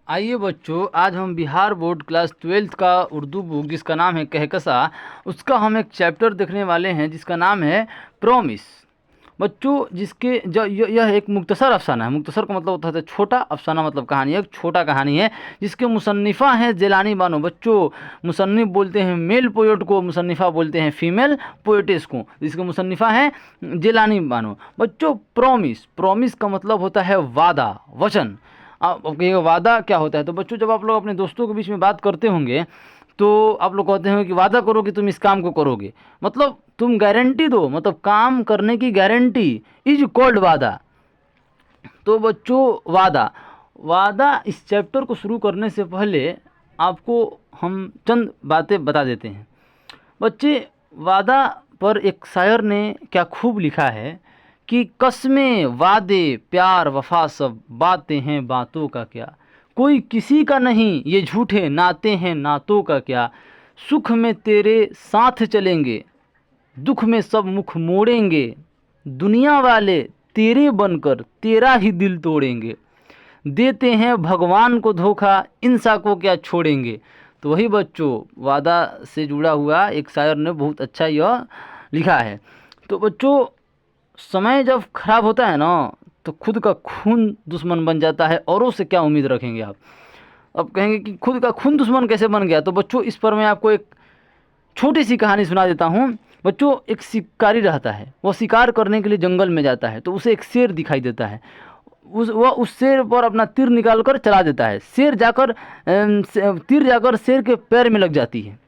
आइए बच्चों, आज हम बिहार बोर्ड क्लास 12th का उर्दू बुक जिसका नाम है कहकशा, उसका हम एक चैप्टर देखने वाले हैं जिसका नाम है प्रॉमिस। बच्चों, जिसके जो यह एक मुख्तसर अफसाना है। मुख्तसर का मतलब होता है छोटा, अफसाना मतलब कहानी है, एक छोटा कहानी है जिसके मुसन्निफ़ा हैं जिलानी बानो। बच्चों, मुसन्निफ़ बोलते हैं मेल पोएट को, मुसन्निफ़ा बोलते हैं फीमेल पोएटिस को। जिसके मुसन्निफ़ा हैं जिलानी बानो। बच्चों, प्रॉमिस, प्रॉमिस का मतलब होता है वादा, वचन। अब कहिएगा वादा क्या होता है? तो बच्चों, जब आप लोग अपने दोस्तों के बीच में बात करते होंगे तो आप लोग कहते हैं कि वादा करो कि तुम इस काम को करोगे, मतलब तुम गारंटी दो, मतलब काम करने की गारंटी इज कॉल्ड वादा। तो बच्चों, वादा, वादा इस चैप्टर को शुरू करने से पहले आपको हम चंद बातें बता देते हैं। बच्चे, वादा पर एक शायर ने क्या खूब लिखा है कि कस्में वादे प्यार वफा सब बातें हैं बातों का क्या, कोई किसी का नहीं ये झूठे नाते हैं नातों का क्या, सुख में तेरे साथ चलेंगे दुख में सब मुख मोड़ेंगे, दुनिया वाले तेरे बनकर तेरा ही दिल तोड़ेंगे, देते हैं भगवान को धोखा इंसा को क्या छोड़ेंगे। तो वही बच्चों, वादा से जुड़ा हुआ एक शायर ने बहुत अच्छा यह लिखा है। तो बच्चों, समय जब खराब होता है ना तो खुद का खून दुश्मन बन जाता है, औरों से क्या उम्मीद रखेंगे आप। अब कहेंगे कि खुद का खून दुश्मन कैसे बन गया? तो बच्चों, इस पर मैं आपको एक छोटी सी कहानी सुना देता हूँ। बच्चों, एक शिकारी रहता है, वह शिकार करने के लिए जंगल में जाता है तो उसे एक शेर दिखाई देता है। वह उस शेर पर अपना तीर निकाल कर चला देता है। तीर जाकर शेर के पैर में लग जाती है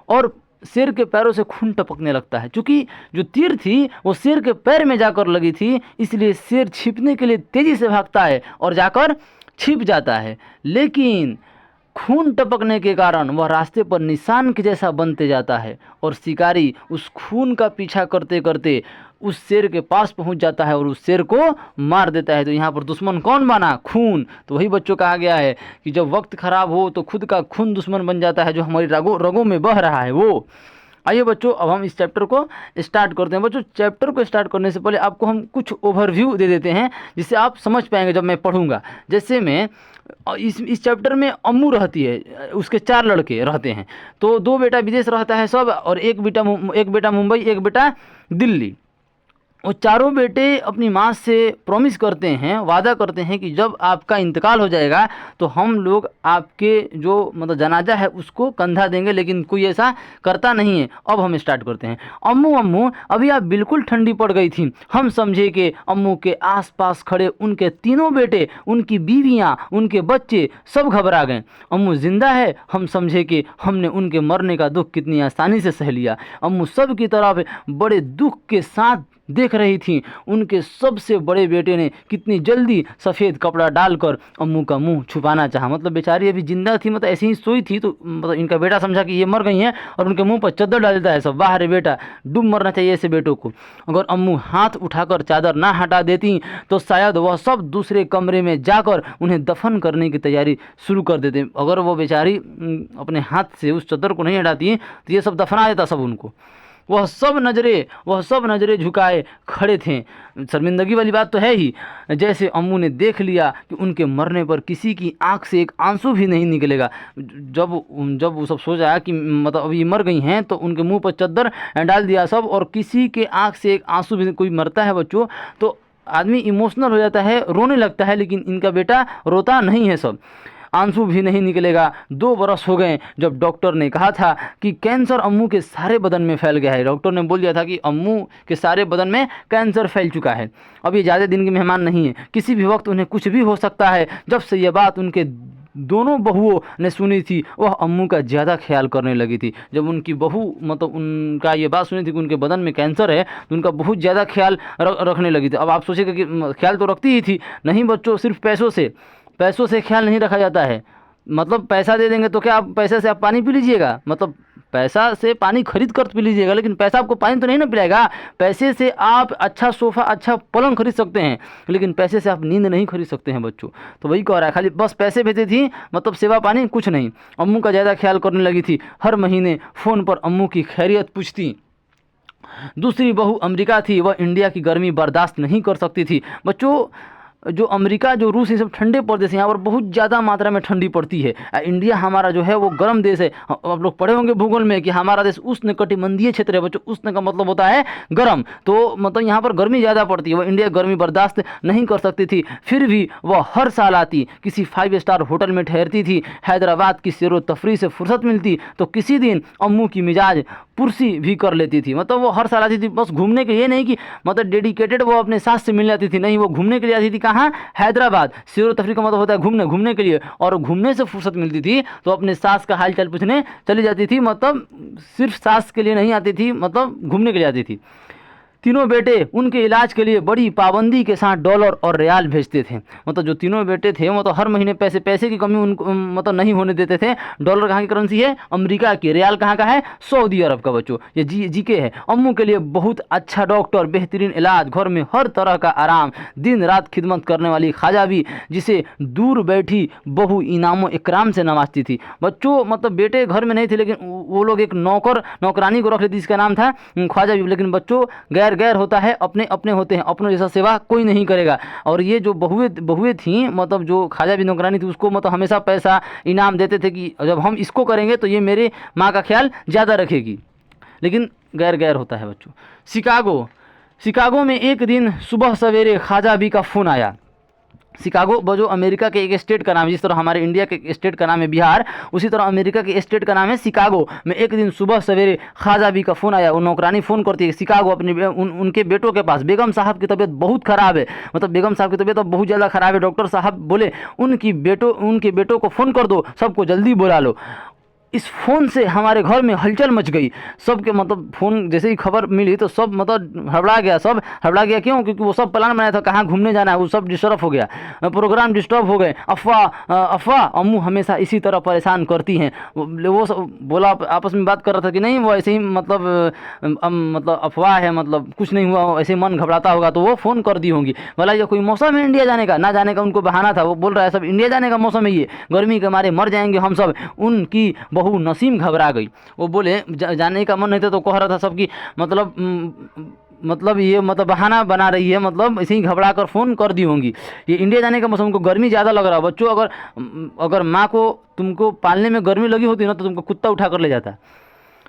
और शेर के पैरों से खून टपकने लगता है। क्योंकि जो तीर थी वो शेर के पैर में जाकर लगी थी, इसलिए शेर छिपने के लिए तेज़ी से भागता है और जाकर छिप जाता है। लेकिन खून टपकने के कारण वह रास्ते पर निशान के जैसा बनते जाता है और शिकारी उस खून का पीछा करते करते उस शेर के पास पहुंच जाता है और उस शेर को मार देता है। तो यहाँ पर दुश्मन कौन बना? खून। तो वही बच्चों कहा गया है कि जब वक्त खराब हो तो खुद का खून दुश्मन बन जाता है, जो हमारी रगों में बह रहा है वो। आइए बच्चों, अब हम इस चैप्टर को स्टार्ट करते हैं। बच्चों, चैप्टर को स्टार्ट करने से पहले आपको हम कुछ ओवरव्यू दे देते हैं जिससे आप समझ पाएंगे जब मैं पढ़ूंगा। जैसे मैं इस चैप्टर में अम्मू रहती है, उसके 4 लड़के रहते हैं। तो 2 बेटा विदेश रहता है सब, और एक बेटा मुंबई, एक बेटा दिल्ली। वो चारों बेटे अपनी माँ से प्रॉमिस करते हैं, वादा करते हैं कि जब आपका इंतकाल हो जाएगा तो हम लोग आपके जो मतलब जनाजा है उसको कंधा देंगे, लेकिन कोई ऐसा करता नहीं है। अब हम स्टार्ट करते हैं। अम्मू अम्मू अभी आप बिल्कुल ठंडी पड़ गई थी। हम समझे कि अम्मू के आसपास खड़े उनके तीनों बेटे, उनकी बीवियाँ, उनके बच्चे सब घबरा गए। अम्मू जिंदा है, हम समझे कि हमने उनके मरने का दुख कितनी आसानी से सह लिया। अम्मू सब की तरफ बड़े दुख के साथ देख रही थी। उनके सबसे बड़े बेटे ने कितनी जल्दी सफ़ेद कपड़ा डालकर अम्मू का मुंह छुपाना चाहा। मतलब बेचारी अभी जिंदा थी, मतलब ऐसे ही सोई थी, तो मतलब इनका बेटा समझा कि ये मर गई हैं और उनके मुंह पर चादर डाल देता है सब। वाह रे बेटा, डूब मरना चाहिए ऐसे बेटों को। अगर अम्मू हाथ उठाकर चादर ना हटा देती तो शायद वह सब दूसरे कमरे में जाकर उन्हें दफन करने की तैयारी शुरू कर देते। अगर वो बेचारी अपने हाथ से उस चादर को नहीं हटाती तो ये सब दफना देता सब उनको। वह सब नज़रें झुकाए खड़े थे। शर्मिंदगी वाली बात तो है ही। जैसे अम्मू ने देख लिया कि उनके मरने पर किसी की आंख से एक आंसू भी नहीं निकलेगा। जब वो सब सोचा कि मतलब अभी मर गई हैं तो उनके मुंह पर चद्दर डाल दिया सब, और किसी के आंख से एक आंसू भी, कोई मरता है बच्चों तो आदमी इमोशनल हो जाता है, रोने लगता है, लेकिन इनका बेटा रोता नहीं है, सब आंसू भी नहीं निकलेगा। 2 बरस हो गए जब डॉक्टर ने कहा था कि कैंसर अम्मू के सारे बदन में फैल गया है। डॉक्टर ने बोल दिया था कि अम्मू के सारे बदन में कैंसर फैल चुका है। अब ये ज़्यादा दिन के मेहमान नहीं है, किसी भी वक्त उन्हें कुछ भी हो सकता है। जब से ये बात उनके दोनों बहुओं ने सुनी थी वह अम्मू का ज़्यादा ख्याल करने लगी थी। जब उनकी बहू मतलब उनका ये बात सुनी थी कि उनके बदन में कैंसर है तो उनका बहुत ज़्यादा ख्याल रखने लगी थी। अब आप सोचेगा कि ख्याल तो रखती ही थी। नहीं बच्चों, सिर्फ पैसों से ख्याल नहीं रखा जाता है। मतलब पैसा दे देंगे तो क्या आप पैसे से आप पानी पी लीजिएगा? मतलब पैसा से पानी खरीद कर पी लीजिएगा, लेकिन पैसा आपको पानी तो नहीं ना पिलाएगा। पैसे से आप अच्छा सोफ़ा, अच्छा पलंग खरीद सकते हैं, लेकिन पैसे से आप नींद नहीं खरीद सकते हैं बच्चों। तो वही कह रहा है, खाली बस पैसे भेजती थी, मतलब सेवा पानी कुछ नहीं। अम्मू का ज़्यादा ख्याल करने लगी थी। हर महीने फ़ोन पर अम्मू की खैरियत पूछती। दूसरी बहू अमेरिका थी, वह इंडिया की गर्मी बर्दाश्त नहीं कर सकती थी। बच्चों, जो अमेरिका, जो रूस, ये सब ठंडे प्रदेश हैं, यहाँ पर बहुत ज़्यादा मात्रा में ठंडी पड़ती है। इंडिया हमारा जो है वो गर्म देश है। आप लोग पढ़े होंगे भूगोल में कि हमारा देश उष्णकटिबंधीय क्षेत्र है बच्चों। उष्ण का मतलब होता है गर्म, तो मतलब यहाँ पर गर्मी ज़्यादा पड़ती है। वो इंडिया गर्मी बर्दाश्त नहीं कर सकती थी, फिर भी वह हर साल आती, किसी 5 स्टार होटल में ठहरती थी। हैदराबाद की सैरो तफरी से फुर्सत मिलती तो किसी दिन अम्मू की मिजाज पुरसी भी कर लेती थी। मतलब वो हर साल आती थी बस घूमने के लिए, नहीं कि मतलब डेडिकेटेड वो अपने सास से मिलने आती थी, नहीं, वो घूमने के लिए आती थी। कहाँ? हैदराबाद। सैरो तफरी का मतलब होता है घूमने, घूमने के लिए। और घूमने से फुर्सत मिलती थी तो अपने सास का हाल चाल पूछने चली जाती थी। मतलब सिर्फ सास के लिए नहीं आती थी, मतलब घूमने के लिए आती थी। तीनों बेटे उनके इलाज के लिए बड़ी पाबंदी के साथ डॉलर और रियाल भेजते थे। मतलब जो तीनों बेटे थे मतलब हर महीने पैसे की कमी उनको मतलब नहीं होने देते थे। डॉलर कहाँ की करेंसी है? अमेरिका की। रियाल कहाँ का है? सऊदी अरब का बच्चों। ये जीके है। अम्मू के लिए बहुत अच्छा डॉक्टर, बेहतरीन इलाज, घर में हर तरह का आराम, दिन रात खिदमत करने वाली ख्वाजा भी, जिसे दूर बैठी बहू इनामो इकराम से नवाजती थी। बच्चों मतलब बेटे घर में नहीं थे, लेकिन वो लोग एक नौकरानी को रख लेती, जिसका नाम था ख्वाजा भी। लेकिन बच्चों गैर होता है, अपने अपने होते हैं, अपनों जैसा सेवा कोई नहीं करेगा। और ये जो बहुएं थीं, मतलब जो ख्वाजा भी नौकरानी थी, उसको मतलब हमेशा पैसा इनाम देते थे कि जब हम इसको करेंगे तो ये मेरे माँ का ख्याल ज़्यादा रखेगी। लेकिन गैर होता है बच्चों। शिकागो में एक दिन सुबह सवेरे ख्वाजा भी का फ़ोन आया। शिकागो जो अमेरिका के एक स्टेट का नाम है, जिस तरह हमारे इंडिया के स्टेट का नाम है बिहार, उसी तरह अमेरिका के स्टेट का नाम है शिकागो। में एक दिन सुबह सवेरे ख्वाजा भी का फ़ोन आया। वो नौकरानी फ़ोन करती है शिकागो अपने उनके बेटों के पास। बेगम साहब की तबीयत बहुत ख़राब है। मतलब बेगम साहब की तबीयत अब बहुत ज़्यादा ख़राब है। डॉक्टर साहब बोले उनके बेटों को फ़ोन कर दो, सबको जल्दी बुला लो। इस फ़ोन से हमारे घर में हलचल मच गई। सबके मतलब फ़ोन जैसे ही खबर मिली तो सब मतलब हड़बड़ा गया। क्यों? क्योंकि वो सब प्लान बनाया था कहाँ घूमने जाना है, वो सब डिस्टर्ब हो गया, प्रोग्राम डिस्टर्ब हो गए। अफवाह अम्मू हमेशा इसी तरह परेशान करती हैं। वो सब बोला, आपस में बात कर रहा था कि नहीं वो ऐसे ही मतलब अफवाह है, मतलब कुछ नहीं हुआ, ऐसे मन घबराता होगा तो वो फ़ोन कर दी होंगी। बोला ये कोई मौसम है इंडिया जाने का? ना जाने का उनको बहाना था। वो बोल रहा है सब इंडिया जाने का मौसम है, ये गर्मी के मारे मर जाएंगे हम सब। उनकी बहू नसीम घबरा गई। वो बोले जाने का मन नहीं था तो कह रहा था सबकी मतलब ये मतलब बहाना बना रही है, मतलब ऐसे ही घबरा कर फ़ोन कर दी होंगी। ये इंडिया जाने का मौसम, को गर्मी ज़्यादा लग रहा है। बच्चों अगर माँ को तुमको पालने में गर्मी लगी होती ना तो तुमको कुत्ता उठा कर ले जाता।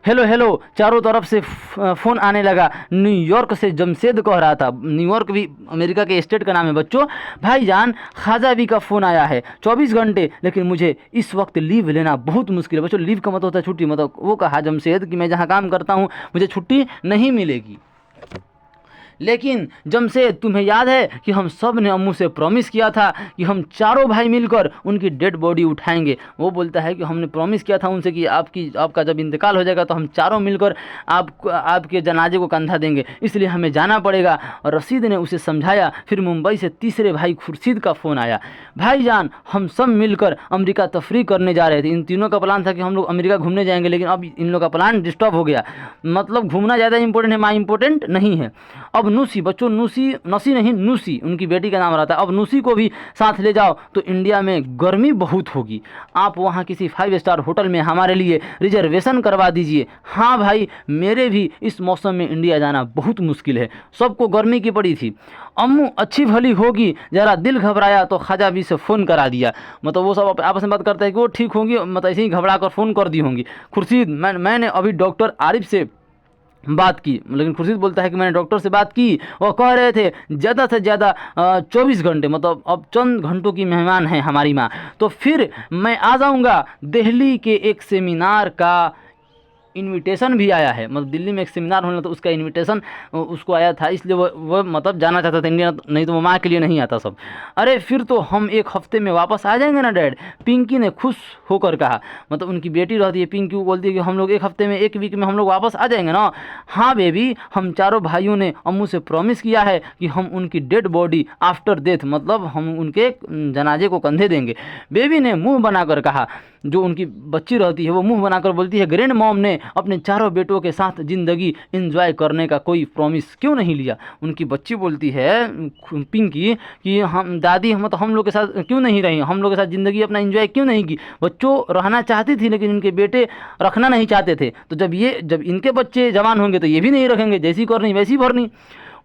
हेलो चारों तरफ से फ़ोन आने लगा। न्यूयॉर्क से जमशेद कह रहा था। न्यूयॉर्क भी अमेरिका के स्टेट का नाम है बच्चों। भाईजान ख्वाजा भी का फ़ोन आया है, 24 घंटे, लेकिन मुझे इस वक्त लीव लेना बहुत मुश्किल है। बच्चों लीव का मतलब होता है छुट्टी। मतलब वो कहा जमशेद कि मैं जहाँ काम करता हूँ मुझे छुट्टी नहीं मिलेगी। लेकिन जमशेद तुम्हें याद है कि हम सब ने अम्मू से प्रॉमिस किया था कि हम चारों भाई मिलकर उनकी डेड बॉडी उठाएंगे। वो बोलता है कि हमने प्रॉमिस किया था उनसे कि आपका जब इंतकाल हो जाएगा तो हम चारों मिलकर आपके जनाजे को कंधा देंगे, इसलिए हमें जाना पड़ेगा। और रशीद ने उसे समझाया। फिर मुंबई से तीसरे भाई खुर्शीद का फ़ोन आया। भाईजान हम सब मिलकर अमेरिका तफरी करने जा रहे थे। इन तीनों का प्लान था कि हम लोग अमेरिका घूमने जाएंगे, लेकिन अब इन लोगों का प्लान डिस्टर्ब हो गया। मतलब घूमना ज़्यादा इंपॉर्टेंट है, माँ इंपॉर्टेंट नहीं है। अब नूसी, बच्चों नसी नहीं नूसी उनकी बेटी का नाम रहता है। अब नूसी को भी साथ ले जाओ तो इंडिया में गर्मी बहुत होगी। आप वहाँ किसी 5 स्टार होटल में हमारे लिए रिजर्वेशन करवा दीजिए। हाँ भाई, मेरे भी इस मौसम में इंडिया जाना बहुत मुश्किल है। सबको गर्मी की पड़ी थी। अम्मू अच्छी भली होगी, ज़रा दिल घबराया तो ख्वाजा भी से फ़ोन करा दिया। मतलब वो सब आपस में बात करते हैं कि वो ठीक होंगी, मतलब ऐसे ही घबरा कर फ़ोन कर दी होंगी। खुर्शीद मैंने अभी डॉक्टर आरिफ से बात की। लेकिन खुर्शीद बोलता है कि मैंने डॉक्टर से बात की, वो कह रहे थे ज़्यादा से ज़्यादा 24 घंटे, मतलब अब चंद घंटों की मेहमान है हमारी माँ, तो फिर मैं आ जाऊँगा। दिल्ली के एक सेमिनार का इनविटेशन भी आया है। मतलब दिल्ली में एक सेमिनार होना तो उसका इनविटेशन उसको आया था, इसलिए वो मतलब जाना चाहता था इंडिया, नहीं तो वो माँ के लिए नहीं आता सब। अरे फिर तो हम एक हफ्ते में वापस आ जाएंगे ना डैड, पिंकी ने खुश होकर कहा। मतलब उनकी बेटी रहती है पिंकी, वो बोलती है कि हम लोग एक हफ्ते में, एक वीक में हम लोग वापस आ जाएंगे ना। हाँ बेबी, हम चारों भाइयों ने अम्मू से प्रॉमिस किया है कि हम उनकी डेड बॉडी आफ्टर डेथ, मतलब हम उनके जनाजे को कंधे देंगे। बेबी ने मुँह बनाकर कहा। जो उनकी बच्ची रहती है वो मुंह बनाकर बोलती है ग्रैंड मॉम ने अपने चारों बेटों के साथ ज़िंदगी एंजॉय करने का कोई प्रॉमिस क्यों नहीं लिया। उनकी बच्ची बोलती है पिंकी कि हम दादी हम लोग के साथ क्यों नहीं रही, हम लोग के साथ ज़िंदगी अपना एंजॉय क्यों नहीं की। बच्चों रहना चाहती थी लेकिन इनके बेटे रखना नहीं चाहते थे। तो जब इनके बच्चे जवान होंगे तो ये भी नहीं रखेंगे, जैसी करनी वैसी भरनी।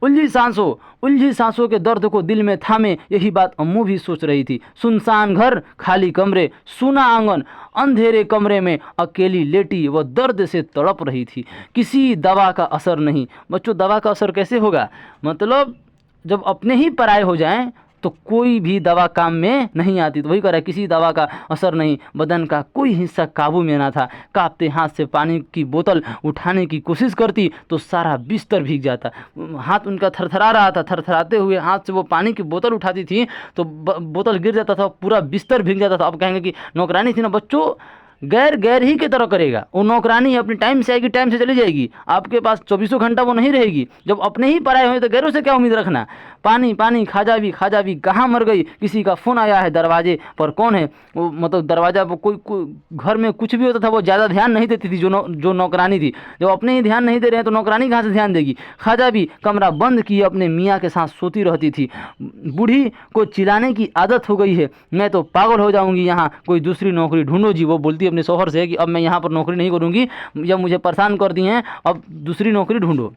उलझी सांसों के दर्द को दिल में थामे यही बात अम्मू भी सोच रही थी। सुनसान घर, खाली कमरे, सूना आंगन, अंधेरे कमरे में अकेली लेटी वह दर्द से तड़प रही थी। किसी दवा का असर नहीं। बच्चों, दवा का असर कैसे होगा? मतलब जब अपने ही पराये हो जाएं तो कोई भी दवा काम में नहीं आती। तो वही कह रहा है, किसी दवा का असर नहीं। बदन का कोई हिस्सा काबू में ना था। कांपते हाथ से पानी की बोतल उठाने की कोशिश करती तो सारा बिस्तर भीग जाता। हाथ उनका थरथरा रहा था। थरथराते हुए हाथ से वो पानी की बोतल उठाती थी तो बोतल गिर जाता था, पूरा बिस्तर भीग जाता था। अब कहेंगे कि नौकरानी थी ना। बच्चों, गैर ही की तरह करेगा। वो नौकरानी अपनी टाइम से आएगी, टाइम से चली जाएगी। आपके पास 24 घंटा वो नहीं रहेगी। जब अपने ही पराए हुए तो गैरों से क्या उम्मीद रखना? पानी पानी, खाजा भी कहाँ मर गई? किसी का फ़ोन आया है दरवाजे पर, कौन है वो? मतलब दरवाज़ा पर कोई घर में कुछ भी होता था वो ज़्यादा ध्यान नहीं देती थी जो नौकरानी थी। जब अपने ही ध्यान नहीं दे रहे हैं तो नौकरानी कहाँ से ध्यान देगी? खाजा भी कमरा बंद किए अपने मियाँ के साथ सोती रहती थी। बूढ़ी को चिल्लाने की आदत हो गई है। मैं तो पागल हो जाऊँगी, यहाँ कोई दूसरी नौकरी ढूंढो जी। वो बोलती अपने शौहर से कि अब मैं यहाँ पर नौकरी नहीं करूँगी, जब मुझे परेशान कर दिए हैं, अब दूसरी नौकरी ढूंढो।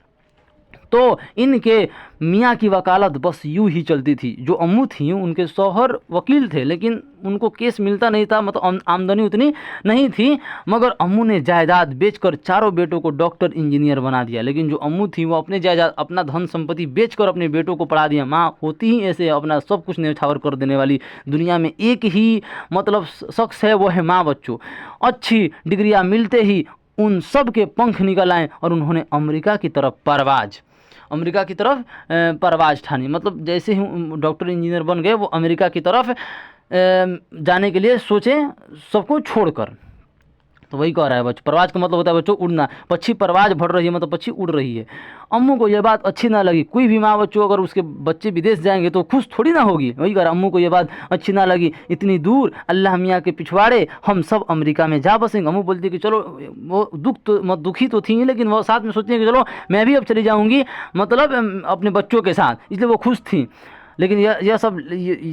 तो इनके मियाँ की वकालत बस यूँ ही चलती थी। जो अम्मू थी उनके शौहर वकील थे, लेकिन उनको केस मिलता नहीं था। मतलब आमदनी उतनी नहीं थी। मगर अम्मू ने जायदाद बेचकर चारों बेटों को डॉक्टर इंजीनियर बना दिया। लेकिन जो अम्मू थी वो अपने जायदाद, अपना धन संपत्ति बेचकर अपने बेटों को पढ़ा दिया। माँ होती ही ऐसे अपना सब कुछ न्यौछावर कर देने वाली। दुनिया में एक ही मतलब शख्स है, वो है माँ। बच्चों, अच्छी डिग्रियाँ मिलते ही उन सब के पंख निकल आए और उन्होंने अमेरिका की तरफ परवाज ठानी। मतलब जैसे ही डॉक्टर इंजीनियर बन गए वो अमेरिका की तरफ जाने के लिए सोचे, सबको छोड़कर। तो वही कह रहा है बच्चों, परवाज का मतलब होता है बच्चों उड़ना। पक्षी परवाज भर रही है, मतलब पक्षी उड़ रही है। अम्मू को यह बात अच्छी ना लगी। कोई भी माँ बच्चों अगर उसके बच्चे विदेश जाएंगे तो खुश थोड़ी ना होगी। वही कह रहा, अम्मू को यह बात अच्छी ना लगी। इतनी दूर अल्लाह मियाँ के पिछवाड़े, हम सब अमेरिका में जा बसेंगे। अम्मू बोलती है कि चलो, वो दुखी तो थी, लेकिन वो साथ में सोचती है कि चलो मैं भी अब चली जाऊँगी, मतलब अपने बच्चों के साथ। इसलिए वो खुश थी। लेकिन यह सब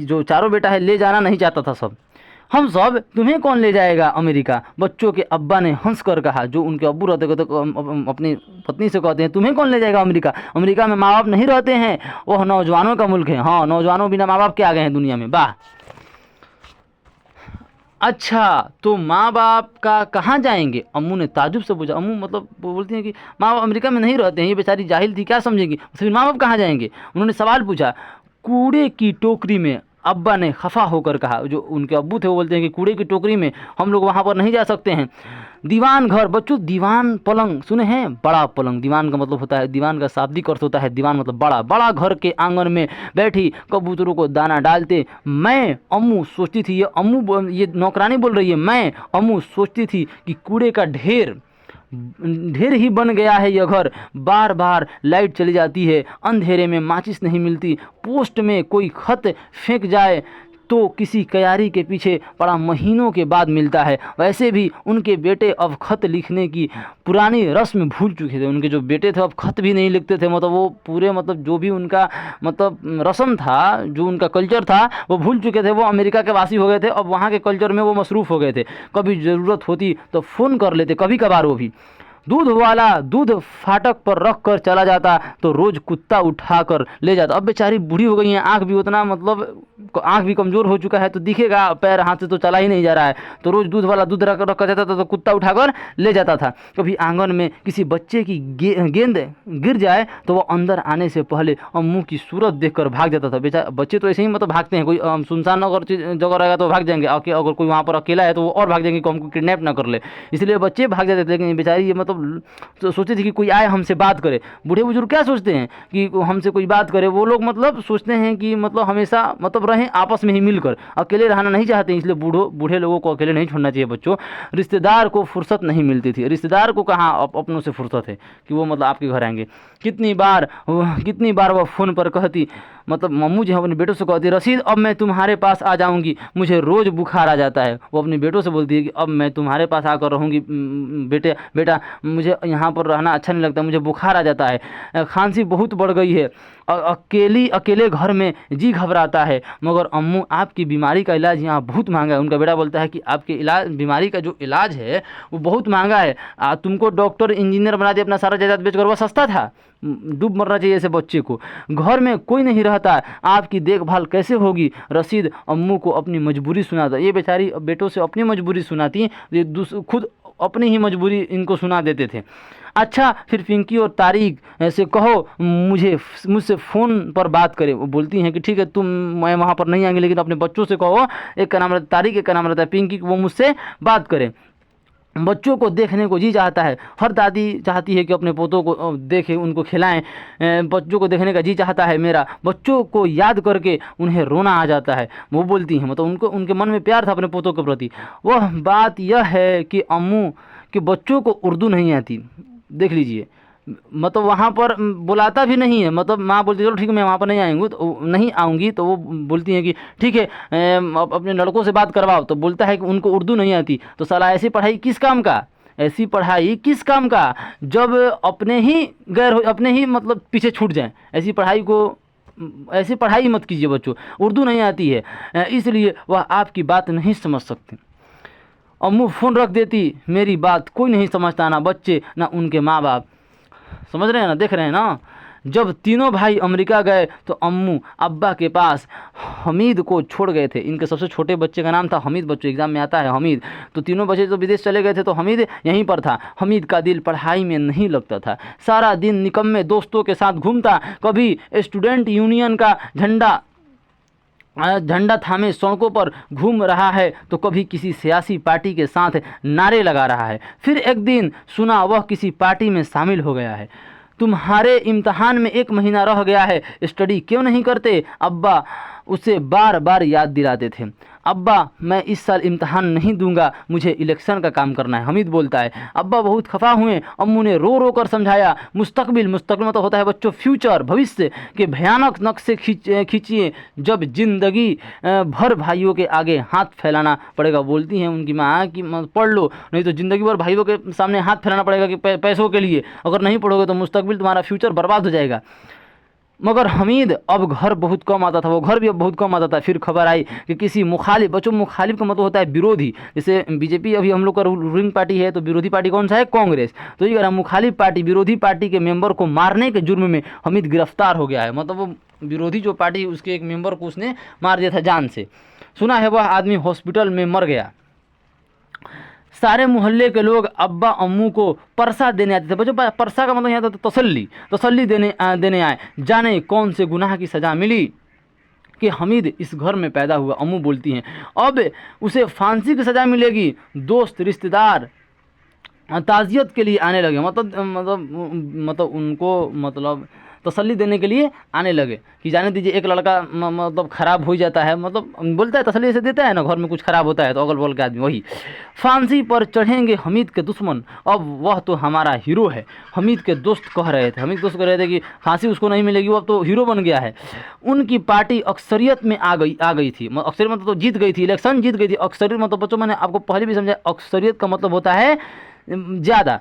जो चारों बेटा है ले जाना नहीं चाहता था सब। हम सब, तुम्हें कौन ले जाएगा अमेरिका? बच्चों के अब्बा ने हंस कर कहा। जो उनके अब्बू रहते थे अपनी पत्नी से कहते हैं, तुम्हें कौन ले जाएगा अमेरिका? अमेरिका में माँ बाप नहीं रहते हैं, वह नौजवानों का मुल्क है। हाँ, नौजवानों बिना माँ बाप के आ गए हैं दुनिया में। वाह, अच्छा तो माँ बाप का कहाँ जाएंगे? अम्मू ने ताजुब से पूछा। अम्मू मतलब वो बोलती हैं कि माँ बाप अमेरिका में नहीं रहते हैं। ये बेचारी जाहिल थी, क्या समझेगी? फिर माँ बाप कहाँ जाएंगे? उन्होंने सवाल पूछा। कूड़े की टोकरी में, अब्बा ने खफा होकर कहा। जो उनके अब्बू थे वो बोलते हैं कि कूड़े की टोकरी में हम लोग वहाँ पर नहीं जा सकते हैं। दीवान घर, बच्चों दीवान पलंग सुने हैं? बड़ा पलंग, दीवान का मतलब होता है, दीवान का शाब्दिक अर्थ होता है दीवान मतलब बड़ा। बड़ा घर के आंगन में बैठी कबूतरों को दाना डालते मैं, अम्मू सोचती थी, ये नौकरानी बोल रही है, मैं अम्मू सोचती थी कि कूड़े का ढेर ही बन गया है यह घर। बार बार लाइट चली जाती है, अंधेरे में माचिस नहीं मिलती, पोस्ट में कोई खत फेंक जाए तो किसी कयारी के पीछे पड़ा महीनों के बाद मिलता है। वैसे भी उनके बेटे अब खत लिखने की पुरानी रस्म भूल चुके थे। उनके जो बेटे थे अब खत भी नहीं लिखते थे। मतलब वो पूरे मतलब जो भी उनका मतलब रस्म था, जो उनका कल्चर था वो भूल चुके थे। वो अमेरिका के वासी हो गए थे, अब वहाँ के कल्चर में वो मसरूफ़ हो गए थे। कभी ज़रूरत होती तो फ़ोन कर लेते, कभी कभार वो भी। दूध वाला दूध फाटक पर रख कर चला जाता तो रोज़ कुत्ता उठा कर ले जाता। अब बेचारी बूढ़ी हो गई हैं, आँख भी उतना मतलब आँख भी कमज़ोर हो चुका है, तो दिखेगा, पैर हाथ से तो चला ही नहीं जा रहा है। तो रोज़ दूध वाला दूध रख कर जाता था तो कुत्ता उठाकर ले जाता था। कभी आंगन में किसी बच्चे की गेंद गिर जाए तो वो अंदर आने से पहले अम्मू की सूरत देखकर भाग जाता था। बेचारा बच्चे तो ऐसे ही मतलब भागते हैं, कोई सुनसान अगर जगह रहेगा तो भाग जाएंगे, अगर कोई वहाँ पर अकेला है तो वो और भाग जाएंगे कि हमको किडनैप ना कर ले, इसलिए बच्चे भाग जाते थे। लेकिन बेचारी ये मतलब तो सोचती थी कि कोई आए हमसे बात करे। बूढ़े बुजुर्ग क्या सोचते हैं कि हमसे कोई बात करे, वो लोग मतलब सोचते हैं कि मतलब हमेशा मतलब रहें आपस में ही मिलकर, अकेले रहना नहीं चाहते, इसलिए बूढ़े लोगों को अकेले नहीं छोड़ना चाहिए। बच्चों, रिश्तेदार को फुर्सत नहीं मिलती थी। रिश्तेदार को कहाँ अपनों से फुर्सत है कि वो मतलब आपके घर आएंगे। कितनी बार वह फ़ोन पर कहती, मतलब मम्मू जी अपने बेटों से कहती, रशीद अब मैं तुम्हारे पास आ जाऊंगी, मुझे रोज़ बुखार आ जाता है। वो अपने बेटों से बोलती है कि अब मैं तुम्हारे पास आकर रहूँगी बेटा, मुझे यहाँ पर रहना अच्छा नहीं लगता, मुझे बुखार आ जाता है, खांसी बहुत बढ़ गई है, अकेले घर में जी घबराता है। मगर अम्मू आपकी बीमारी का इलाज यहाँ बहुत महंगा है। उनका बेटा बोलता है कि आपके बीमारी का जो इलाज है वो बहुत महंगा है, तुमको डॉक्टर इंजीनियर बना दिया, अपना सारा जायदाद बेचकर, वो सस्ता था, डूब मरना चाहिए ऐसे बच्चे को, घर में कोई नहीं रहता, आपकी देखभाल कैसे होगी। रशीद अम्मू को अपनी मजबूरी सुनाता, ये बेचारी बेटों से अपनी मजबूरी सुनाती, ये खुद अपनी ही मजबूरी इनको सुना देते थे। अच्छा फिर पिंकी और तारिक से कहो मुझसे फ़ोन पर बात करें। वो बोलती हैं कि ठीक है मैं वहाँ पर नहीं आएंगे, लेकिन अपने बच्चों से कहो, एक का नाम रहता है तारिक, एक का नाम रहता है पिंकी, वो मुझसे बात करें। बच्चों को देखने को जी चाहता है, हर दादी चाहती है कि अपने पोतों को देखें, उनको खिलाएं, बच्चों को देखने का जी चाहता है मेरा। बच्चों को याद करके उन्हें रोना आ जाता है। वो बोलती हैं मतलब उनके मन में प्यार था अपने पोतों के प्रति। वह बात यह है कि अम्मू के बच्चों को उर्दू नहीं आती, देख लीजिए, मतलब वहाँ पर बुलाता भी नहीं है, मतलब माँ बोलती चलो ठीक है मैं वहाँ पर नहीं आऊँगी, तो वो बोलती हैं कि ठीक है अपने लड़कों से बात करवाओ, तो बोलता है कि उनको उर्दू नहीं आती, तो साला ऐसी पढ़ाई किस काम का, ऐसी पढ़ाई किस काम का जब अपने ही मतलब पीछे छूट जाएं। ऐसी पढ़ाई मत कीजिए बच्चों, उर्दू नहीं आती है, इसलिए वह आपकी बात नहीं समझ सकते। अम्मू फ़ोन रख देती, मेरी बात कोई नहीं समझता, ना बच्चे ना उनके माँ बाप। समझ रहे हैं ना, देख रहे हैं ना। जब तीनों भाई अमेरिका गए तो अम्मू अब्बा के पास हमीद को छोड़ गए थे। इनके सबसे छोटे बच्चे का नाम था हमीद, बच्चों एग्ज़ाम में आता है हमीद, तो तीनों बच्चे तो विदेश चले गए थे, तो हमीद यहीं पर था। हमीद का दिल पढ़ाई में नहीं लगता था, सारा दिन निकम्मे दोस्तों के साथ घूमता, कभी स्टूडेंट यूनियन का झंडा थामे सड़कों पर घूम रहा है, तो कभी किसी सियासी पार्टी के साथ नारे लगा रहा है। फिर एक दिन सुना वह किसी पार्टी में शामिल हो गया है। तुम्हारे इम्तहान में 1 महीना रह गया है, स्टडी क्यों नहीं करते, अब्बा उसे बार बार याद दिलाते थे। अब्बा मैं इस साल इम्तहान नहीं दूंगा, मुझे इलेक्शन का काम करना है, हमीद बोलता है। अब्बा बहुत खफा हुए। अम्मू ने रो रो कर समझाया, मुस्तकबिल मतलब होता है बच्चों फ्यूचर, भविष्य के भयानक नक्शे खींचिए, जब जिंदगी भर भाइयों के आगे हाथ फैलाना पड़ेगा। बोलती हैं उनकी माँ कि पढ़ लो, नहीं तो ज़िंदगी भर भाइयों के सामने हाथ फैलाना पड़ेगा कि पैसों के लिए, अगर नहीं पढ़ोगे तो मुस्तकबिल तुम्हारा फ्यूचर बर्बाद हो जाएगा। मगर हमीद अब घर बहुत कम आता था, वो घर भी अब बहुत कम आता था। फिर खबर आई कि किसी मुखालिफ, बच्चों मुखालिफ का मतलब होता है विरोधी, जैसे बीजेपी अभी हम लोग का रूलिंग पार्टी है, तो विरोधी पार्टी कौन सा है, कांग्रेस। तो ये कह मुखालिफ पार्टी, विरोधी पार्टी के मेंबर को मारने के जुर्म में हमीद गिरफ्तार हो गया है। मतलब वो विरोधी जो पार्टी उसके एक मेंबर को उसने मार दिया था जान से। सुना है वह आदमी हॉस्पिटल में मर गया। सारे मोहल्ले के लोग अब्बा अम्मू को परसा देने आते थे। बच्चों परसा का मतलब यहाँ था तसल्ली देने आए। जाने कौन से गुनाह की सज़ा मिली कि हमीद इस घर में पैदा हुआ। अम्मू बोलती हैं अब उसे फांसी की सज़ा मिलेगी। दोस्त रिश्तेदार ताज़ियत के लिए आने लगे, मतलब उनको मतलब तसल्ली देने के लिए आने लगे कि जाने दीजिए, एक लड़का मतलब ख़राब हो जाता है, मतलब बोलता है तसल्ली से देता है ना, घर में कुछ ख़राब होता है तो अगल बगल के आदमी वही। फांसी पर चढ़ेंगे हमीद के दुश्मन, अब वह तो हमारा हीरो है, हमीद के दोस्त कह रहे थे। हमीद दोस्त कह रहे थे कि फांसी उसको नहीं मिलेगी, वो अब तो हीरो बन गया है। उनकी पार्टी अक्सरियत में आ गई थी, अक्सरियत मतलब तो जीत गई थी, इलेक्शन जीत गई थी। अक्सरियत मतलब बच्चों मैंने आपको पहले भी समझा, अक्सरियत का मतलब होता है ज़्यादा,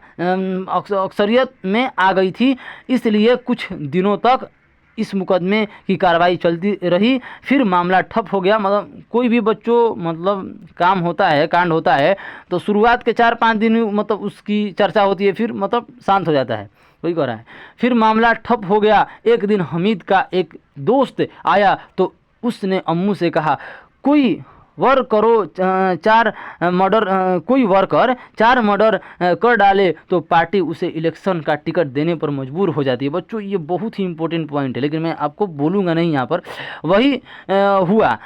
अक्सरियत में आ गई थी, इसलिए कुछ दिनों तक इस मुकदमे की कार्रवाई चलती रही। फिर मामला ठप हो गया। मतलब कोई भी बच्चों मतलब कांड होता है तो शुरुआत के 4-5 दिन मतलब उसकी चर्चा होती है, फिर मतलब शांत हो जाता है, वही कह रहा है। फिर मामला ठप हो गया। एक दिन हमीद का एक दोस्त आया तो उसने अम्मू से कहा कोई वर्कर 4 मर्डर कर डाले तो पार्टी उसे इलेक्शन का टिकट देने पर मजबूर हो जाती है। बच्चों ये बहुत ही इंपॉर्टेंट पॉइंट है, लेकिन मैं आपको बोलूँगा नहीं यहाँ पर। वही हुआ,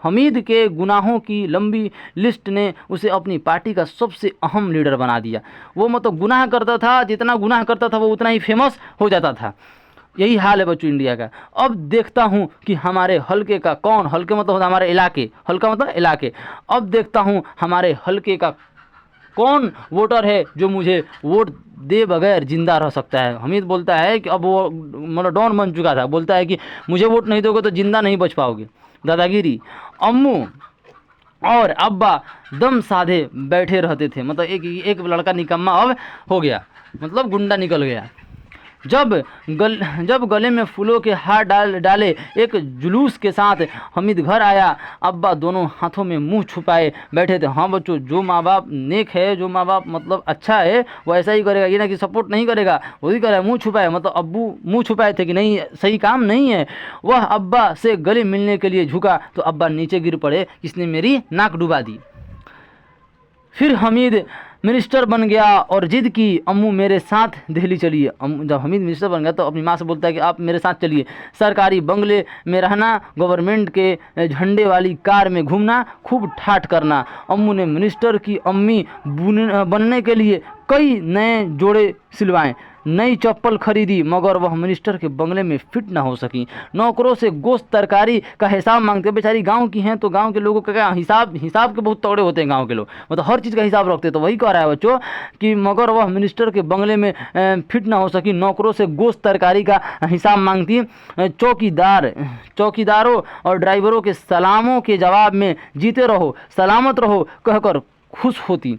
हमीद के गुनाहों की लंबी लिस्ट ने उसे अपनी पार्टी का सबसे अहम लीडर बना दिया। वो मतलब गुनाह करता था, जितना गुनाह करता था वो उतना ही फेमस हो जाता था। यही हाल है बच्चों इंडिया का। अब देखता हूँ कि हमारे हल्के का कौन, हल्के मतलब हमारे इलाके, हल्का मतलब इलाके, अब देखता हूँ हमारे हल्के का कौन वोटर है जो मुझे वोट दे बगैर जिंदा रह सकता है। हमीद बोलता है कि अब वो मतलब डॉन बन चुका था, बोलता है कि मुझे वोट नहीं दोगे तो जिंदा नहीं बच पाओगे, दादागिरी। अम्मू और अब्बा दम साधे बैठे रहते थे। मतलब एक लड़का निकम्मा अब हो गया, मतलब गुंडा निकल गया। जब गले में फूलों के हार डाले एक जुलूस के साथ हमीद घर आया, अब्बा दोनों हाथों में मुंह छुपाए बैठे थे। हाँ बच्चों, जो माँ बाप नेक है, जो माँ बाप मतलब अच्छा है, वो ऐसा ही करेगा, ये ना कि सपोर्ट नहीं करेगा, वही करेगा। मुंह छुपाए मतलब अब्बू मुंह छुपाए थे कि नहीं, सही काम नहीं है। वह अब्बा से गले मिलने के लिए झुका तो अब्बा नीचे गिर पड़े, किसने मेरी नाक डुबा दी। फिर हमीद मिनिस्टर बन गया और जिद की, अम्मू मेरे साथ दिल्ली चलिए। जब हमीद मिनिस्टर बन गया तो अपनी माँ से बोलता है कि आप मेरे साथ चलिए, सरकारी बंगले में रहना, गवर्नमेंट के झंडे वाली कार में घूमना, खूब ठाठ करना। अम्मू ने मिनिस्टर की अम्मी बनने के लिए कई नए जोड़े सिलवाए, नई चप्पल खरीदी, मगर वह मिनिस्टर के बंगले में फिट ना हो सकी। नौकरों से गोश्त तरकारी का हिसाब मांगते, बेचारी गांव की हैं तो गांव के लोगों का क्या हिसाब के बहुत तगड़े होते हैं गांव के लोग, मतलब हर चीज़ का हिसाब रखते हैं। तो वही कह रहा है बच्चों कि मगर वह मिनिस्टर के बंगले में फिट ना हो सकी, नौकरों से गोश्त तरकारी का हिसाब मांगती, चौकीदारों और ड्राइवरों के सलामों के जवाब में जीते रहो सलामत रहो कहकर खुश होती।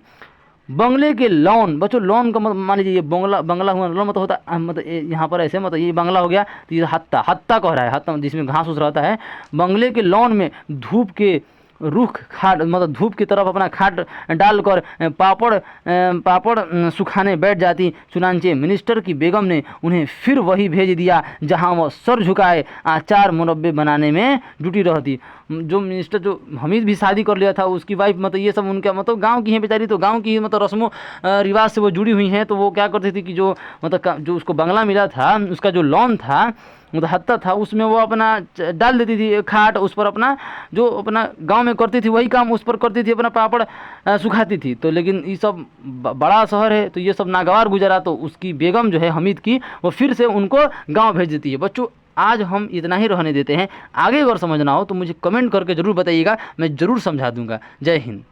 बंगले के लॉन, बच्चों लॉन का मतलब मान लीजिए ये बंगला हुआ, लॉन मतलब होता मतलब यहाँ पर ऐसे मतलब ये बंगला हो गया, तो ये हत्ता कह रहा है, हत्ता जिसमें घास उस रहता है। बंगले के लॉन में धूप के रुख खाट मतलब धूप की तरफ अपना खाट डालकर पापड़ सुखाने बैठ जाती चुनांचे। मिनिस्टर की बेगम ने उन्हें फिर वही भेज दिया जहां वह सर झुकाए अचार मुरब्बे बनाने में जुटी रहती। जो मिनिस्टर, जो हमीद भी शादी कर लिया था, उसकी वाइफ मतलब ये सब उनका मतलब गांव की है बेचारी, तो गांव की मतलब रस्मों रिवाज से वो जुड़ी हुई हैं। तो वो क्या करती थी कि जो मतलब जो उसको बंगला मिला था, उसका जो लॉन था मतलब हत्ता था, उसमें वो अपना डाल देती थी खाट, उस पर अपना जो अपना गांव में करती थी वही काम उस पर करती थी, अपना पापड़ सुखाती थी। तो लेकिन ये सब बड़ा शहर है तो ये सब नागवार गुजरा, तो उसकी बेगम जो है हमीद की, वो फिर से उनको गांव भेज देती है। बच्चों आज हम इतना ही रहने देते हैं, आगे अगर समझना हो तो मुझे कमेंट करके ज़रूर बताइएगा, मैं ज़रूर समझा दूंगा। जय हिंद।